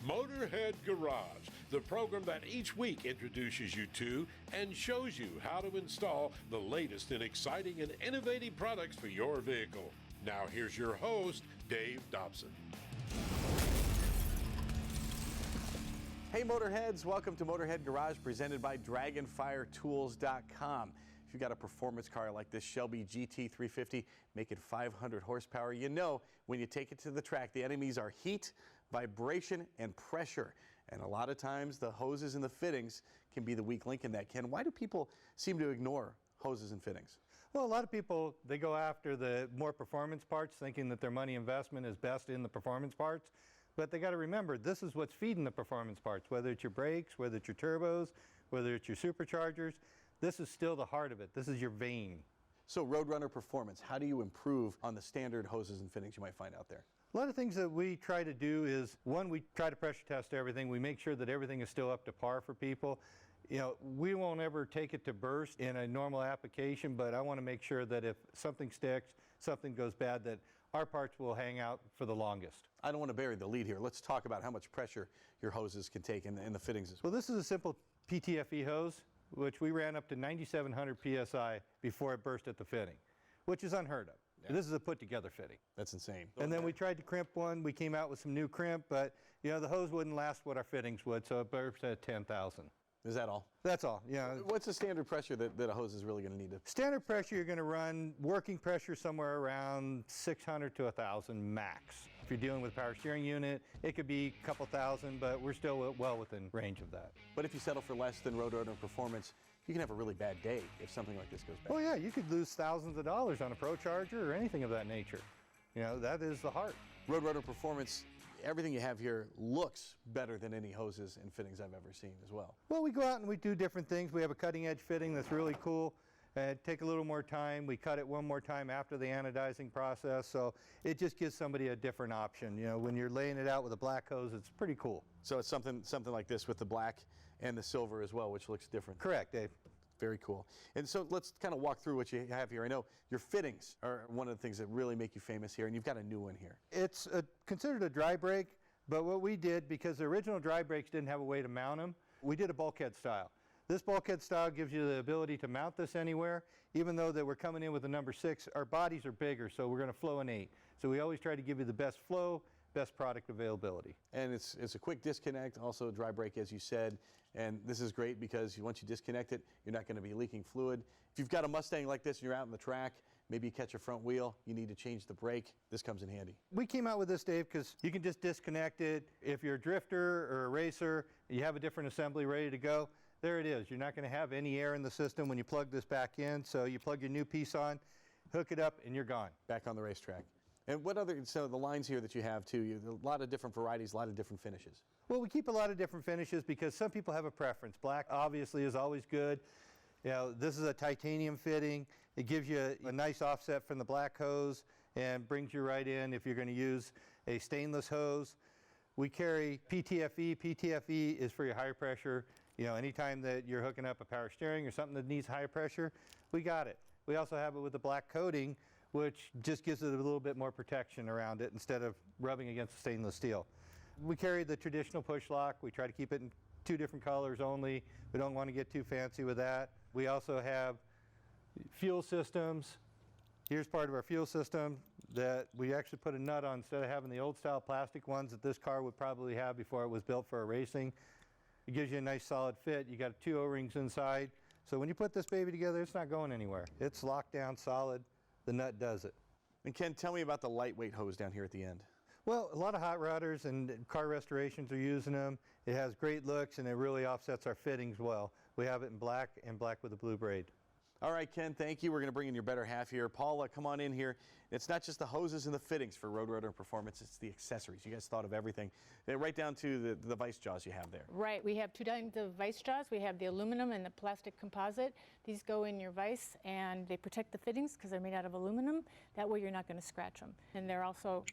Motorhead Garage, the program that each week introduces you to and shows you how to install the latest in exciting and innovative products for your vehicle. Now here's your host, Dave Dobson. Hey Motorheads, welcome to Motorhead Garage presented by DragonfireTools.com. If you've got a performance car like this Shelby GT350 making 500 horsepower, you know when you take it to the track, the enemies are heat, vibration, and pressure. And a lot of times the hoses and the fittings can be the weak link in that. Ken, why do people seem to ignore hoses and fittings? Well, a lot of people, they go after the more performance parts thinking that their money investment is best in the performance parts. But they got to remember, this is what's feeding the performance parts, whether it's your brakes, whether it's your turbos, whether it's your superchargers. This is still the heart of it. This is your vein. So Roadrunner Performance, how do you improve on the standard hoses and fittings you might find out there? A lot of things that we try to do is, one, we try to pressure test everything. We make sure that everything is still up to par for people. You know, we won't ever take it to burst in a normal application, but I want to make sure that if something sticks, something goes bad, that our parts will hang out for the longest. I don't want to bury the lead here. Let's talk about how much pressure your hoses can take in the fittings as well. Well, this is a simple PTFE hose, which we ran up to 9,700 PSI before it burst at the fitting, which is unheard of. Yeah. This is a put-together fitting. That's insane. And then we tried to crimp one. We came out with some new crimp, but you know the hose wouldn't last what our fittings would, so it burst at 10,000. Is that all? That's all, yeah. What's the standard pressure that a hose is really going to need to? Standard pressure, you're going to run working pressure somewhere around 600 to 1,000 max. If you're dealing with a power steering unit, it could be a couple thousand, but we're still well within range of that. But if you settle for less than Roadrunner Performance, you can have a really bad day if something like this goes bad. Oh yeah, you could lose thousands of dollars on a Pro Charger or anything of that nature. You know, that is the heart. Roadrunner Performance, everything you have here looks better than any hoses and fittings I've ever seen as well. Well, we go out and we do different things. We have a cutting edge fitting that's really cool. Take a little more time. We cut it one more time after the anodizing process, so it just gives somebody a different option. You know, when you're laying it out with a black hose, it's pretty cool. So it's something like this with the black and the silver as well, which looks different. Correct, Dave. Very cool. And so let's kind of walk through what you have here. I know your fittings are one of the things that really make you famous here, and you've got a new one here. It's considered a dry brake, but what we did, because the original dry brakes didn't have a way to mount them, we did a bulkhead style. This bulkhead style gives you the ability to mount this anywhere. Even though that we're coming in with a number 6, our bodies are bigger, so we're going to flow an 8. So we always try to give you the best flow, best product availability. And it's a quick disconnect, also a dry brake as you said, and this is great because once you disconnect it, you're not going to be leaking fluid. If you've got a Mustang like this and you're out in the track, maybe you catch a front wheel, you need to change the brake, this comes in handy. We came out with this, Dave, because you can just disconnect it. If you're a drifter or a racer, you have a different assembly ready to go, there it is. You're not going to have any air in the system when you plug this back in, so you plug your new piece on, hook it up, and you're gone. Back on the racetrack. And what other, so the lines here that you have too, a lot of different varieties, a lot of different finishes. Well, we keep a lot of different finishes because some people have a preference. Black obviously is always good. You know, this is a titanium fitting. It gives you a nice offset from the black hose and brings you right in if you're going to use a stainless hose. We carry PTFE. PTFE is for your high pressure. You know, anytime that you're hooking up a power steering or something that needs high pressure, we got it. We also have it with the black coating, which just gives it a little bit more protection around it instead of rubbing against the stainless steel. We carry the traditional push lock. We try to keep it in 2 different colors only. We don't want to get too fancy with that. We also have fuel systems. Here's part of our fuel system that we actually put a nut on instead of having the old style plastic ones that this car would probably have before it was built for a racing. It gives you a nice solid fit. You got 2 O-rings inside. So when you put this baby together, it's not going anywhere. It's locked down solid. The nut does it. And Ken, tell me about the lightweight hose down here at the end. Well, a lot of hot rodders and car restorations are using them. It has great looks and it really offsets our fittings well. We have it in black and black with a blue braid. All right, Ken, thank you. We're going to bring in your better half here. Paula, come on in here. It's not just the hoses and the fittings for Roadrunner Performance, it's the accessories. You guys thought of everything, right down to the vice jaws you have there. Right, we have 2 kinds of vice jaws. We have the aluminum and the plastic composite. These go in your vice and they protect the fittings because they're made out of aluminum. That way you're not going to scratch them. And they're also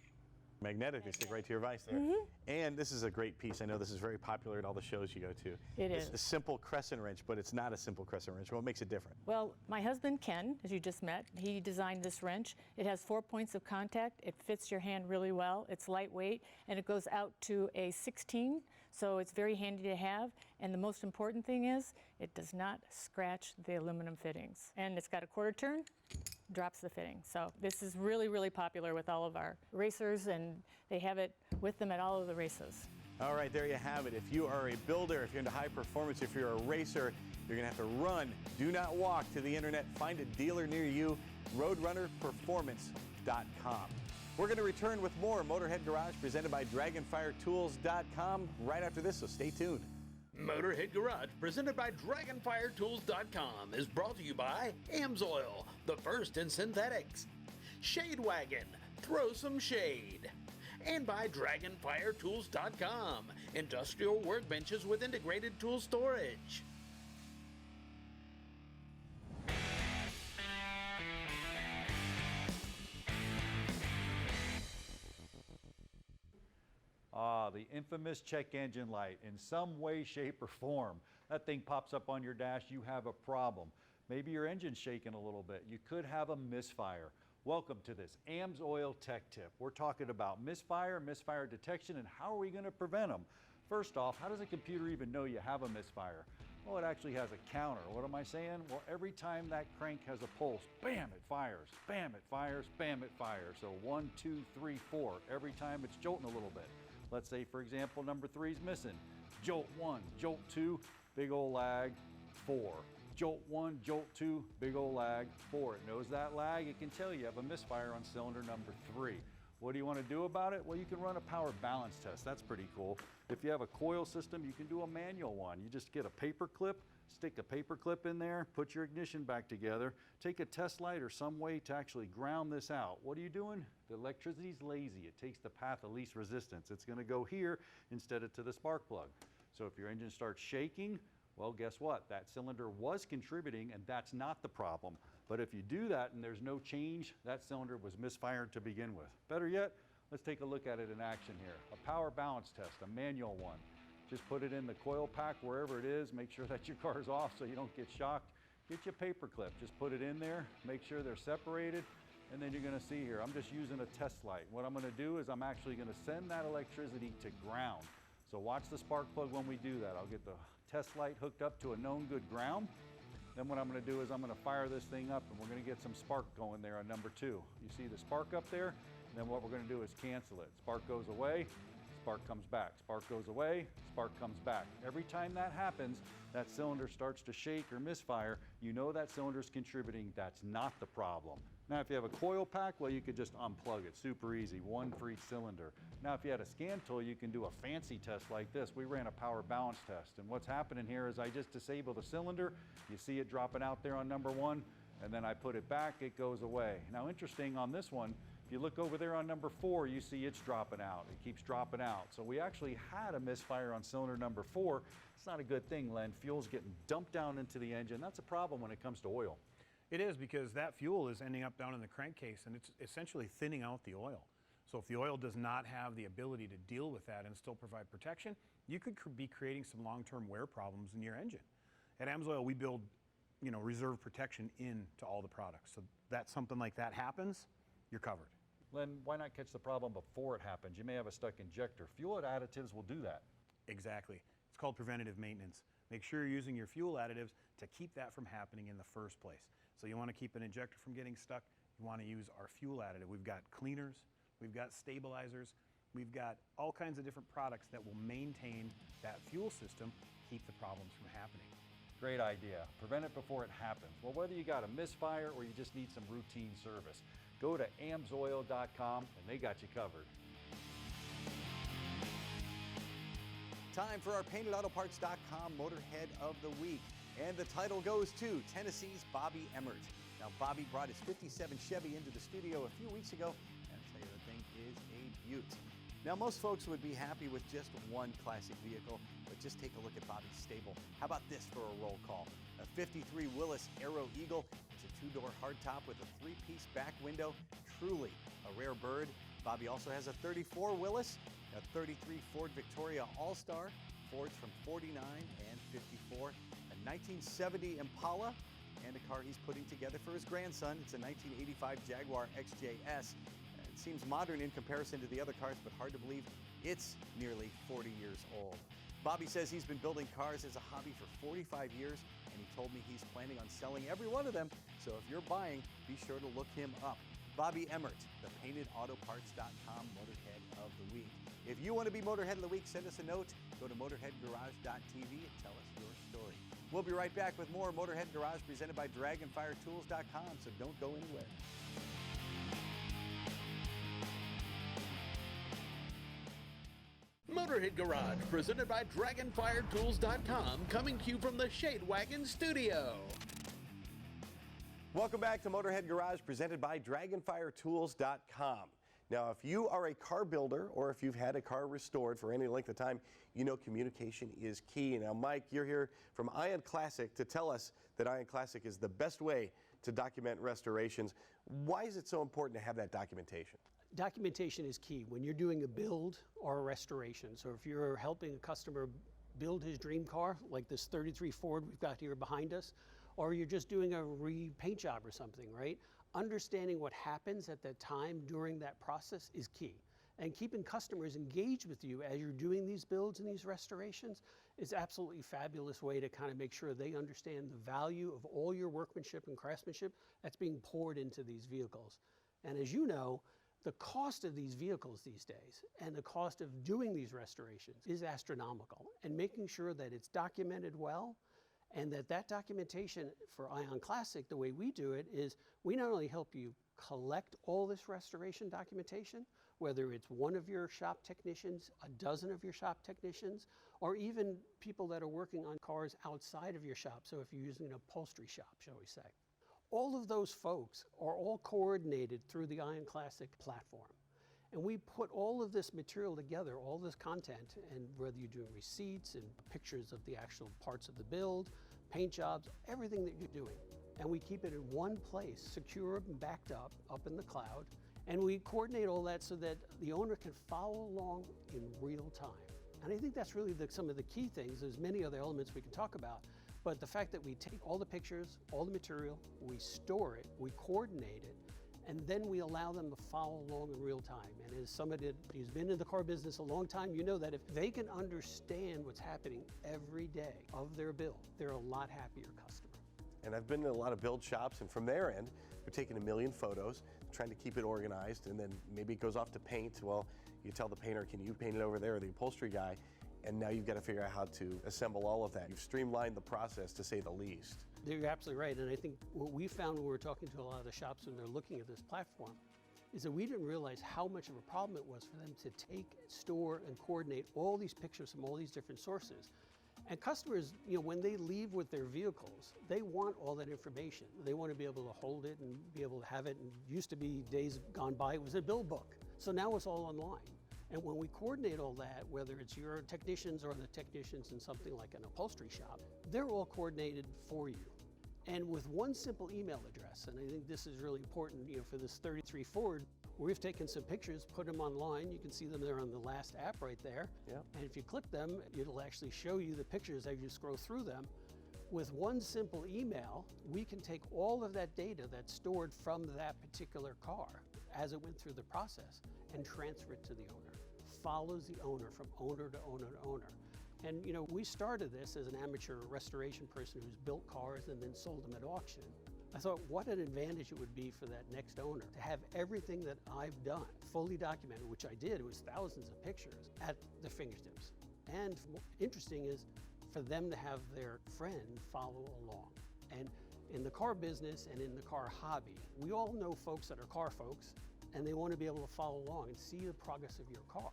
Magnetic, they stick right to your vise there. And this is a great piece. I know this is very popular at all the shows you go to. It It's is. a simple crescent wrench, but it's not a simple crescent wrench. What makes it different? Well, my husband, Ken, as you just met, he designed this wrench. It has 4 points of contact. It fits your hand really well. It's lightweight, and it goes out to a 16, so it's very handy to have. And the most important thing is, it does not scratch the aluminum fittings. And it's got a quarter turn, drops the fitting. So this is really, really popular with all of our racers, and they have it with them at all of the races. All right, there you have it. If you are a builder, if you're into high performance, if you're a racer, you're gonna have to run, do not walk to the internet. Find a dealer near you, roadrunnerperformance.com. We're gonna return with more Motorhead Garage presented by DragonfireTools.com right after this, so stay tuned. Motorhead Garage, presented by DragonfireTools.com, is brought to you by Amsoil, the first in synthetics, Shade Wagon, throw some shade, and by DragonfireTools.com, industrial workbenches with integrated tool storage. Ah, the infamous check engine light. In some way, shape, or form, that thing pops up on your dash, you have a problem. Maybe your engine's shaking a little bit. You could have a misfire. Welcome to this Amsoil Tech Tip. We're talking about misfire detection, and how are we going to prevent them? First off, how does a computer even know you have a misfire? Well, it actually has a counter. What am I saying? Well, every time that crank has a pulse, bam, it fires, bam, it fires, bam, it fires. So 1, 2, 3, 4. Every time it's jolting a little bit. Let's say, for example, number 3 is missing. Jolt 1, jolt 2, big old lag, 4. Jolt 1, jolt 2, big old lag, 4. It knows that lag. It can tell you have a misfire on cylinder number 3. What do you want to do about it? Well, you can run a power balance test. That's pretty cool. If you have a coil system, you can do a manual one. You just get a paper clip, stick a paper clip in there, put your ignition back together, take a test light or some way to actually ground this out. What are you doing? The electricity's lazy. It takes the path of least resistance. It's going to go here instead of to the spark plug. So if your engine starts shaking, well, guess what? That cylinder was contributing, and that's not the problem. But if you do that and there's no change, that cylinder was misfired to begin with. Better yet, let's take a look at it in action here. A power balance test, a manual one. Just put it in the coil pack wherever it is. Make sure that your car's off so you don't get shocked. Get your paper clip. Just put it in there. Make sure they're separated. And then you're going to see here, I'm just using a test light. What I'm going to do is I'm actually going to send that electricity to ground. So watch the spark plug when we do that. I'll get the test light hooked up to a known good ground. Then what I'm going to do is I'm going to fire this thing up, and we're going to get some spark going there on number 2. You see the spark up there? And then what we're going to do is cancel it. Spark goes away, spark comes back. Spark goes away, spark comes back. Every time that happens, that cylinder starts to shake or misfire. You know that cylinder's contributing. That's not the problem. Now, if you have a coil pack, well, you could just unplug it. Super easy, one for each cylinder. Now, if you had a scan tool, you can do a fancy test like this. We ran a power balance test, and what's happening here is I just disable the cylinder. You see it dropping out there on number 1, and then I put it back, it goes away. Now, interesting on this one, if you look over there on number 4, you see it's dropping out. It keeps dropping out. So we actually had a misfire on cylinder number 4. It's not a good thing, Len. Fuel's getting dumped down into the engine. That's a problem when it comes to oil. It is, because that fuel is ending up down in the crankcase, and it's essentially thinning out the oil. So if the oil does not have the ability to deal with that and still provide protection, you could be creating some long-term wear problems in your engine. At Amsoil, we build, reserve protection into all the products. So that something like that happens, you're covered. Len, why not catch the problem before it happens? You may have a stuck injector. Fuel additives will do that. Exactly. It's called preventative maintenance. Make sure you're using your fuel additives to keep that from happening in the first place. So you want to keep an injector from getting stuck, you want to use our fuel additive. We've got cleaners, we've got stabilizers, we've got all kinds of different products that will maintain that fuel system, keep the problems from happening. Great idea. Prevent it before it happens. Well, whether you got a misfire or you just need some routine service, go to amsoil.com and they got you covered. Time for our PaintedAutoParts.com Motorhead of the Week. And the title goes to Tennessee's Bobby Emmert. Now, Bobby brought his '57 Chevy into the studio a few weeks ago, and I'll tell you, the thing is a beaut. Now, most folks would be happy with just one classic vehicle, but just take a look at Bobby's stable. How about this for a roll call? A '53 Willis Aero Eagle. It's a 2-door hardtop with a 3-piece back window. Truly a rare bird. Bobby also has a 34 Willys, a 33 Ford Victoria All-Star, Fords from 49 and 54, a 1970 Impala, and a car he's putting together for his grandson. It's a 1985 Jaguar XJS. It seems modern in comparison to the other cars, but hard to believe it's nearly 40 years old. Bobby says he's been building cars as a hobby for 45 years, and he told me he's planning on selling every one of them. So if you're buying, be sure to look him up. Bobby Emmert, the paintedautoparts.com Motorhead of the Week. If you want to be Motorhead of the Week, send us a note. Go to motorheadgarage.tv and tell us your story. We'll be right back with more Motorhead Garage presented by DragonfireTools.com, so don't go anywhere. Motorhead Garage, presented by DragonfireTools.com, coming to you from the Shade Wagon Studio. Welcome back to Motorhead Garage, presented by DragonfireTools.com. Now, if you are a car builder or if you've had a car restored for any length of time, you know communication is key. Now, Mike, you're here from Ion Classic to tell us that Ion Classic is the best way to document restorations. Why is it so important to have that documentation? Documentation is key when you're doing a build or a restoration. So if you're helping a customer build his dream car, like this 33 Ford we've got here behind us, or you're just doing a repaint job or something, right? Understanding what happens at that time during that process is key. And keeping customers engaged with you as you're doing these builds and these restorations is absolutely a fabulous way to kind of make sure they understand the value of all your workmanship and craftsmanship that's being poured into these vehicles. And as you know, the cost of these vehicles these days and the cost of doing these restorations is astronomical. And making sure that it's documented well, and that documentation for Ion Classic, the way we do it is we not only help you collect all this restoration documentation, whether it's one of your shop technicians, a dozen of your shop technicians, or even people that are working on cars outside of your shop. So if you're using an upholstery shop, shall we say. All of those folks are all coordinated through the Ion Classic platform. And we put all of this material together, all this content, and whether you're doing receipts and pictures of the actual parts of the build, paint jobs, everything that you're doing. And we keep it in one place, secure and backed up in the cloud. And we coordinate all that so that the owner can follow along in real time. And I think that's really some of the key things. There's many other elements we can talk about, but the fact that we take all the pictures, all the material, we store it, we coordinate it, and then we allow them to follow along in real time. And as somebody who's been in the car business a long time, you know that if they can understand what's happening every day of their build, they're a lot happier customer. And I've been in a lot of build shops, and from their end, they're taking a million photos, trying to keep it organized, and then maybe it goes off to paint. Well, you tell the painter, can you paint it over there, or the upholstery guy, and now you've got to figure out how to assemble all of that. You've streamlined the process, to say the least. You're absolutely right, and I think what we found when we were talking to a lot of the shops when they're looking at this platform is that we didn't realize how much of a problem it was for them to take, store, and coordinate all these pictures from all these different sources. And customers, when they leave with their vehicles, they want all that information. They want to be able to hold it and be able to have it. And it used to be days gone by, it was a bill book. So now it's all online. And when we coordinate all that, whether it's your technicians or the technicians in something like an upholstery shop, they're all coordinated for you. And with one simple email address, and I think this is really important, for this 33 Ford, we've taken some pictures, put them online. You can see them there on the last app right there. Yep. And if you click them, it'll actually show you the pictures as you scroll through them. With one simple email, we can take all of that data that's stored from that particular car as it went through the process and transfer it to the owner. Follows the owner from owner to owner to owner. And we started this as an amateur restoration person who's built cars and then sold them at auction. I thought what an advantage it would be for that next owner to have everything that I've done fully documented, which I did. It was thousands of pictures at their fingertips. And interesting is for them to have their friend follow along. And in the car business and in the car hobby, we all know folks that are car folks, and they want to be able to follow along and see the progress of your car.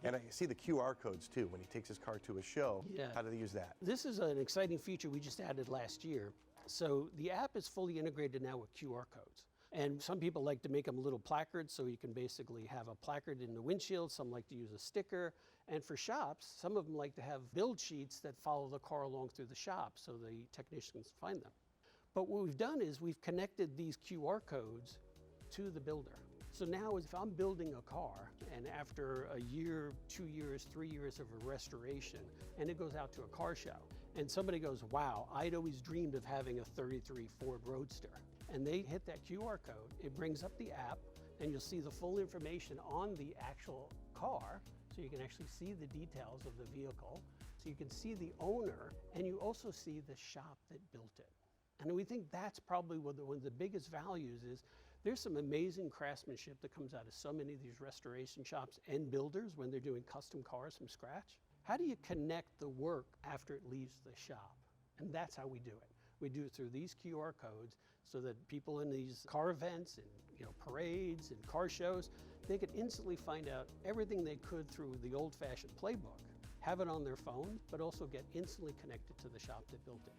And I see the QR codes too. When he takes his car to a show, Yeah. How do they use that? This is an exciting feature we just added last year. So the app is fully integrated now with QR codes. And some people like to make them little placards, so you can basically have a placard in the windshield. Some like to use a sticker. And for shops, some of them like to have build sheets that follow the car along through the shop so the technicians find them. But what we've done is we've connected these QR codes to the builder. So now if I'm building a car and after a year, 2 years, 3 years of a restoration, and it goes out to a car show, and somebody goes, wow, I'd always dreamed of having a 33 Ford Roadster. And they hit that QR code, it brings up the app, and you'll see the full information on the actual car, so you can actually see the details of the vehicle. So you can see the owner, and you also see the shop that built it. And we think that's probably one of the biggest values is there's some amazing craftsmanship that comes out of so many of these restoration shops and builders when they're doing custom cars from scratch. How do you connect the work after it leaves the shop? And that's how we do it. We do it through these QR codes so that people in these car events and parades and car shows, they could instantly find out everything they could through the old-fashioned playbook, have it on their phone, but also get instantly connected to the shop that built it.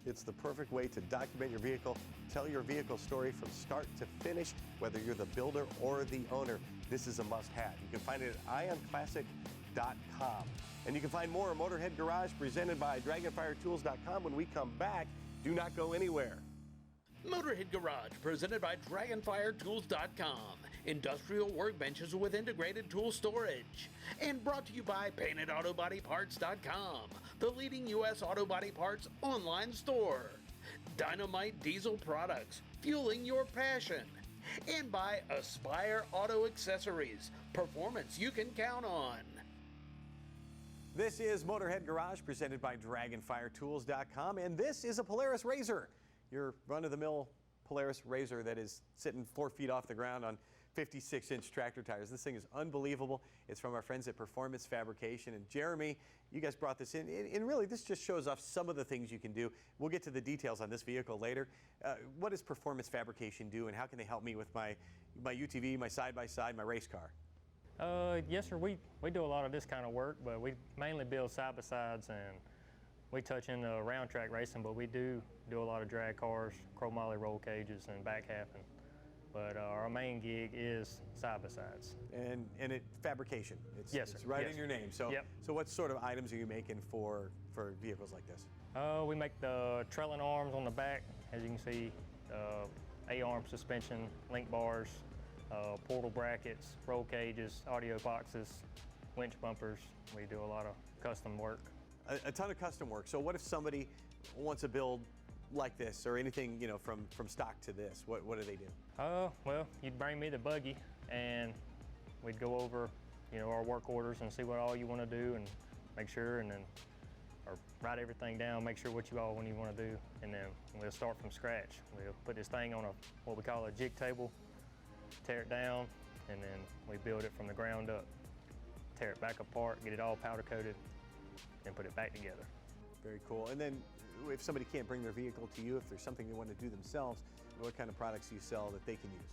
It's the perfect way to document your vehicle, tell your vehicle story from start to finish, whether you're the builder or the owner. This is a must-have. You can find it at ionclassic.com. And you can find more of Motorhead Garage presented by DragonfireTools.com when we come back. Do not go anywhere. Motorhead Garage, presented by DragonfireTools.com. Industrial workbenches with integrated tool storage. And brought to you by PaintedAutoBodyParts.com, the leading U.S. auto body parts online store. Dynamite Diesel Products, fueling your passion. And by Aspire Auto Accessories, performance you can count on. This is Motorhead Garage presented by DragonfireTools.com, and this is a Polaris Razor, your run-of-the-mill Polaris Razor that is sitting 4 feet off the ground on 56-inch tractor tires. This thing is unbelievable. It's from our friends at Performance Fabrication. And Jeremy, you guys brought this in, and really this just shows off some of the things you can do. We'll get to the details on this vehicle later. What does Performance Fabrication do, and how can they help me with my UTV, my side-by-side, my race car? Yes, sir. We do a lot of this kind of work, but we mainly build side-by-sides, and we touch into round track racing, but we do a lot of drag cars, chromoly roll cages, and back halving. But our main gig is side-by-sides. And it fabrication. Yes, sir. It's right Yes. in your name. So, Yep. So what sort of items are you making for vehicles like this? We make the trailing arms on the back, as you can see, A-arm suspension, link bars, portal brackets, roll cages, audio boxes, winch bumpers. We do a lot of custom work. A ton of custom work. So what if somebody wants to build like this or anything, from stock to this? What do they do? Well, you'd bring me the buggy and we'd go over, our work orders and see what all you want to do and make sure, and then or write everything down, make sure what you all want to do, and then we'll start from scratch. We'll put this thing on what we call a jig table, tear it down, and then we build it from the ground up, tear it back apart, get it all powder coated, and put it back together. Very cool. And then if somebody can't bring their vehicle to you, if there's something they want to do themselves, what kind of products do you sell that they can use?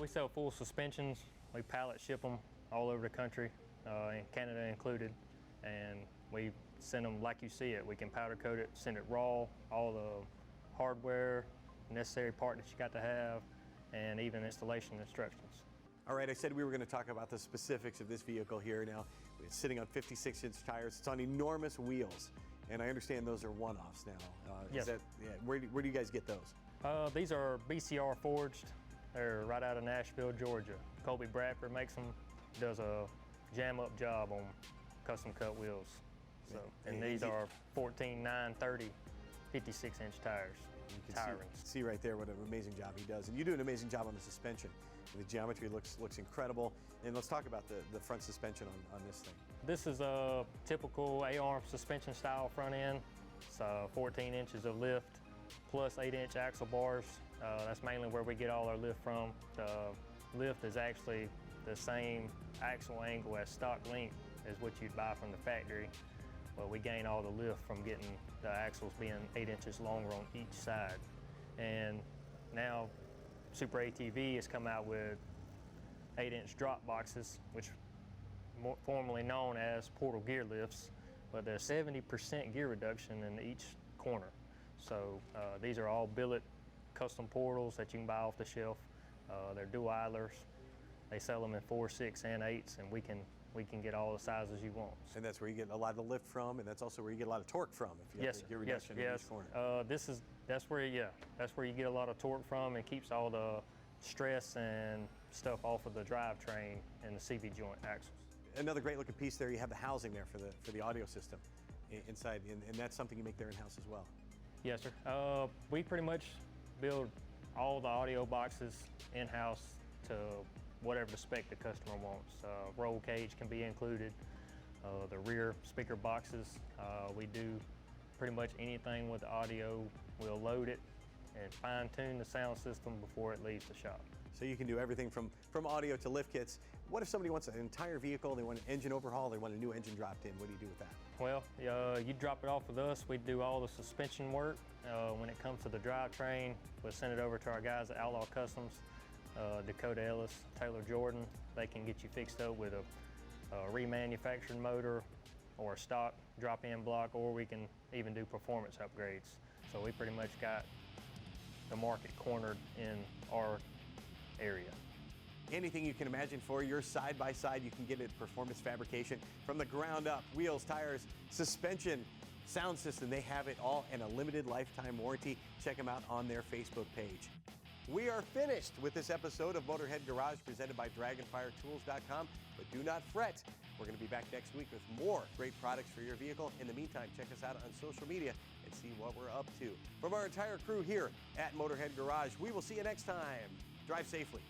We sell full suspensions. We pallet ship them all over the country, in Canada included, and we send them like you see it. We can powder coat it, send it raw, all the hardware, necessary part that you got to have, and even installation instructions. All right, I said we were going to talk about the specifics of this vehicle here. Now, it's sitting on 56-inch tires. It's on enormous wheels, and I understand those are one-offs now. Yes. Where do you guys get those? These are BCR forged. They're right out of Nashville, Georgia. Colby Bradford makes them, does a jam-up job on custom cut wheels. So, and these are 14, 9, 30, 56-inch tires. You can see right there what an amazing job he does. And you do an amazing job on the suspension. The geometry looks incredible. And let's talk about the front suspension on this thing. This is a typical A-arm suspension style front end. It's 14 inches of lift plus 8-inch axle bars. That's mainly where we get all our lift from. The lift is actually the same axle angle as stock length as what you'd buy from the factory. But we gain all the lift from getting the axles being 8 inches longer on each side. And now Super ATV has come out with 8-inch drop boxes, which formerly known as portal gear lifts, but there's 70% gear reduction in each corner. So these are all billet custom portals that you can buy off the shelf. They're dual idlers. They sell them in 4, 6, and 8s, and we can get all the sizes you want. And that's where you get a lot of the lift from, and that's also where you get a lot of torque from. If you have the gear reduction in each corner. That's where you get a lot of torque from, and keeps all the stress and stuff off of the drivetrain and the CV joint axles. Another great looking piece there, you have the housing there for the audio system inside, and that's something you make there in-house as well. Yes, sir. We pretty much build all the audio boxes in-house to whatever the spec the customer wants. Roll cage can be included. The rear speaker boxes, we do pretty much anything with the audio. We'll load it and fine-tune the sound system before it leaves the shop. So you can do everything from audio to lift kits. What if somebody wants an entire vehicle, they want an engine overhaul, they want a new engine dropped in? What do you do with that? Well, you drop it off with us. We do all the suspension work. When it comes to the drivetrain, we'll send it over to our guys at Outlaw Customs, Dakota Ellis, Taylor Jordan. They can get you fixed up with a remanufactured motor or a stock drop-in block, or we can even do performance upgrades. So we pretty much got the market cornered in our area. Anything you can imagine for your side-by-side, you can get it at Performance Fabrication. From the ground up, wheels, tires, suspension, sound system, they have it all in a limited lifetime warranty. Check them out on their Facebook page. We are finished with this episode of Motorhead Garage presented by DragonfireTools.com, but do not fret. We're going to be back next week with more great products for your vehicle. In the meantime, check us out on social media and see what we're up to. From our entire crew here at Motorhead Garage, we will see you next time. Drive safely.